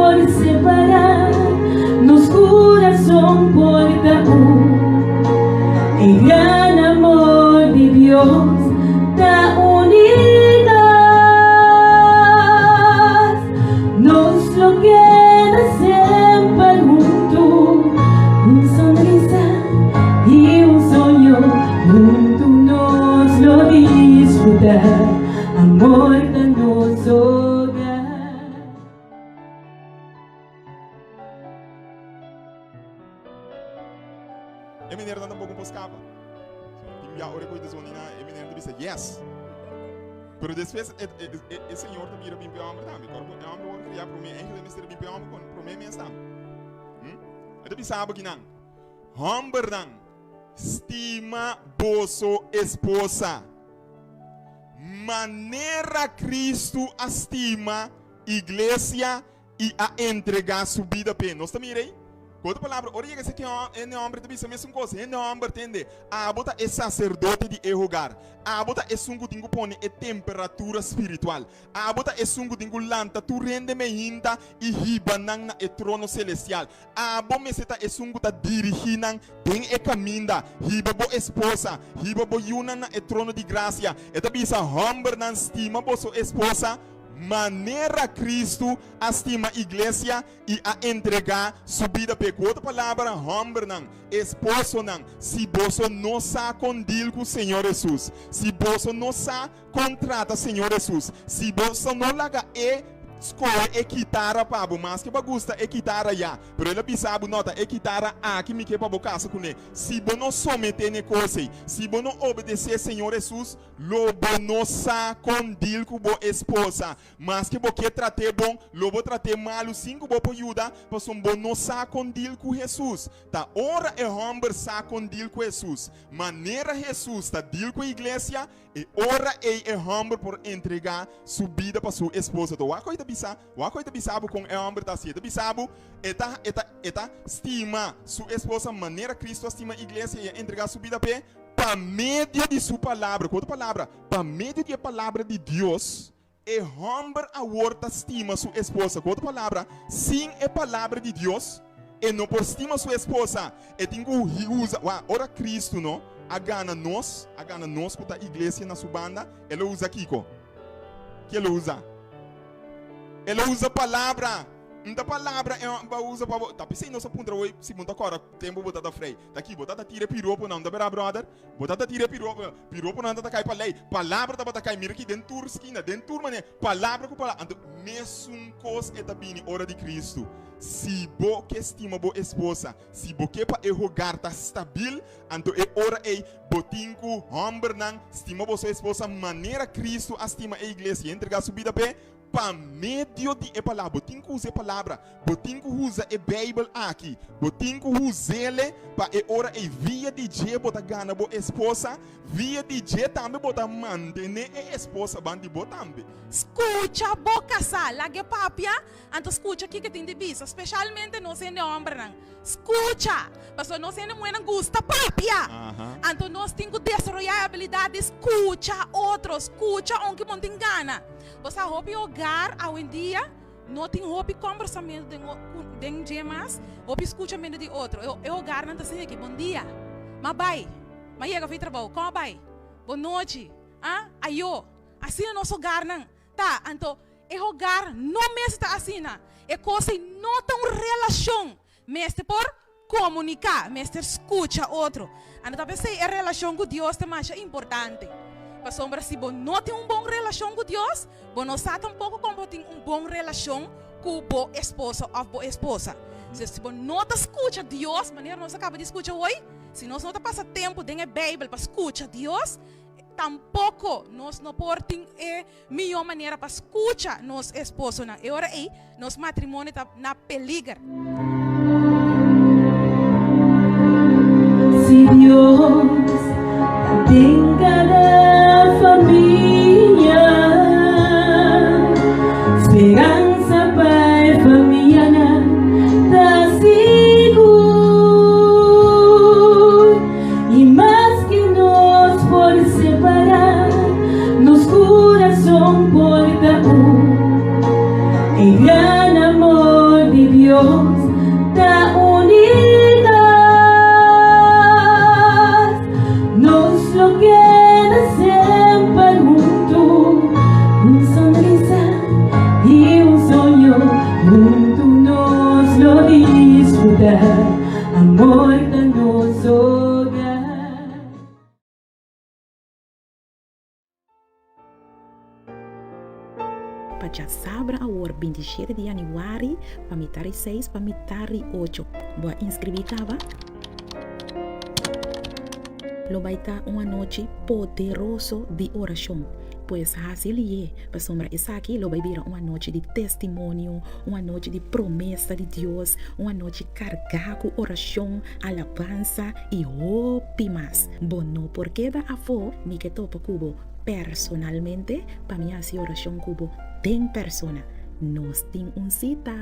por separar, nos coração porta el gran amor de Dios está unidas, nos lo queda siempre junto, sonrisa y sueño, junto nos lo disfrutar, amor que nos hogar. E meneer dan een boek buscava. E a hora que eu zonina, e meneer disse yes. Pero después el Señor te mira bien para hombre también. Cuando el hombre va a criar por mí, ángel me serve bien para hombre, por mí me está. Itu bisa apa kinang? Hombre dan estima boso esposa. Maneira Cristo estima iglesia e a entregar sua vida para nós também irei. Outra palavra, ora chega que é homem também a mesma coisa, é homem entende? A bota é sacerdote de errogar, a bota é sungo tingo pone é temperatura espiritual, a bota é sungo tingo lanta tu rende me hinda e riba nang na é trono celestial, a bo me seta é sungo ta diriginan tem é caminda, riba bo esposa, riba bo yuna na é trono de graça, é também essa homem nan estima bo sua esposa. Maneira Cristo estima a igreja e a entregar sua vida para outra palavra, homem não, esposo não, se você não está com deal com o Senhor Jesus, se você não está contrata o Senhor Jesus, se você não laga escolhe equitara pabo, mas que bagusta equitara ya, pero ele pisabo nota equitara a que me que pabo casa com ele. Se você não someter ne coisa, se você não obedecer Senhor Jesus, lobo não sa com deal com bo esposa, mas que você trate bom, lobo trate malo cinco bo por ajuda, mas um bo não sa com deal com Jesus. Tá ora é homem sa com deal com Jesus, maneira Jesus tá deal com a igreja e ora é homem por entregar sua vida para sua esposa. Então, o que bisabo com é homem da cidade, bisabo eta estima sua esposa maneira Cristo estima a igreja e entregar sua vida para meio de sua palavra. Qual palavra? Para meio da palavra de Deus. É homem a outra estima sua esposa. Qual palavra? Sim, é palavra de Deus. E não por estima sua esposa. E tem que usar. Ora Cristo não. A gana nós com a igreja na sua banda. Ele usa Kiko. Que ele usa? Ele usa palavra. Então palavra é usa para tá pensando nossa punta hoje se monta agora tempo botar frei daqui botar tira piropo não da brother botar tira piropo não tá cai para lei palavra tá botar cai mira aqui dentro esquina dentro mané palavra com palavra então mesmo coisa é também hora de Cristo se bo que estima bo esposa se bo que para errogar tá stabil então é hora é botinco homem não estima bo sua esposa maneira Cristo estima a igreja entregar sua vida para meio de palavra, botin que usa a palavra, botin que usa a Bíblia aqui, botin que usa ele para ora e via de je bota gana bo esposa, via de je também bota manter a esposa bandi botambe. Escucha boca sa, lage papia, anto escucha aqui que tem de vista, especialmente não sendo homem não. Escucha, mas não sendo mulher gusta papia. Anto nós temos que desenvolver a habilidade de escuchar outros, escucha onde não tem gana. Você hobby hogar hoje em dia não tem hobby conversamento de demais, hobby escutamento de outro. Eu hogar não está sendo aqui. Bom dia, mas vai, mas chega para trabalho, como vai? Boa noite, ayo, assim é nosso hogar não. Tá, então é hogar não mesmo está assim não. É coisa não tem relação, mesmo por comunicar, mesmo escuta outro. Então talvez a relação com Deus também é importante. Para sombra se você não tem uma boa relação com Deus, você não sabe tampouco como tem uma boa relação com o esposo ou boa esposa. Se você não escuta Deus, maneira nós acaba de escutar hoje, se nós não passa tempo dentro da Bíblia para escutar Deus, tampouco nós não podemos a melhor maneira para escutar nosso esposo. E agora aí, nosso matrimônio está na peligro. Se Deus tem cada família, esperança para a família está seguro. E mais que nós por separar, nos coração porta o gran amor y Dios está unidos. Nos lo queda siempre juntos, un sonrisa y un sueño, juntos nos lo disfrutar, amor que nos hogar. Pacha sabra awar 27 de yanüari, pamitari 6, pamitari 8. Boa inskribí tava. Lo baita uma noche poderoso de oración. Pues así para sombra aquí lo vivir una noche de testimonio, una noche de promesa de Dios, una noche cargada con oración, alabanza y hopi más. Bueno, porque da afo mi que topa cubo personalmente, para mí así oración cubo ten persona, nos tin un cita.